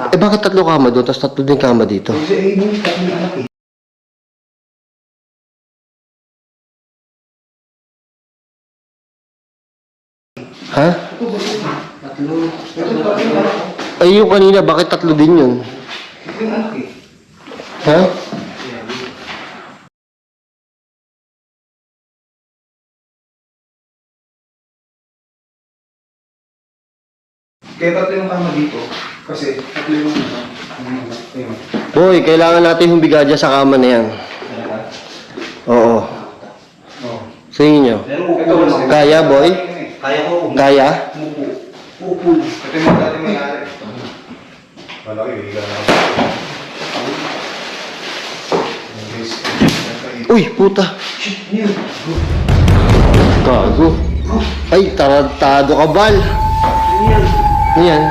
Eh bakit 3 kama doon, tapos 3 din kama dito? Kasi yung tatlong anak eh. Ha? Ito ba yun? Tatlo. Ito tatlong anak. Ay yung kanina, bakit 3 din yun? Ito yung anak eh. Ha? Kaya tatlo yung kama dito. Kasi tatlo yung anak. Ayun. Boy, kailangan natin humiga dyan sa kama na yan. Oo. Oo. Sa inyo. Ito lang. Kaya, boy? Kaya ko. Kaya? Upo. Ito yung dati may-ari. Malaki, higa na. Uy, puta. Shit, yun. Gago. Ay, tarantado ka, Bal. Ano yan?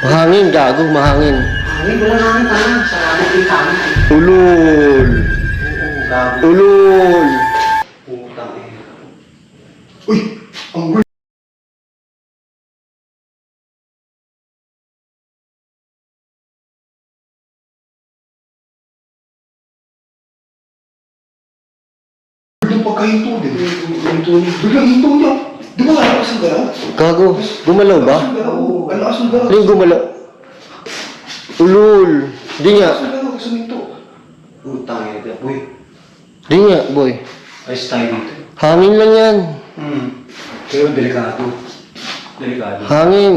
Mahangin, gago, mahangin. Hangin, wala hangin tanang. Sarado yung tanang. Ulul. Oo, gago. Ulul. Putang eh. Uy! Ang weird. Yung pagkahinto din. Biglang hinto niya. Di ba nga lakas ang galaw? Gago, gumalaw ba? Ang lakas ang galaw. Ano yung gumalaw? Ulul. Di nga. Ang lakas ang galaw kasi hinto. Putang eh. Uy, Di nga, boy. ayos tayo dito. Hangin lang yan. Pero delikado. Delikado. Hangin.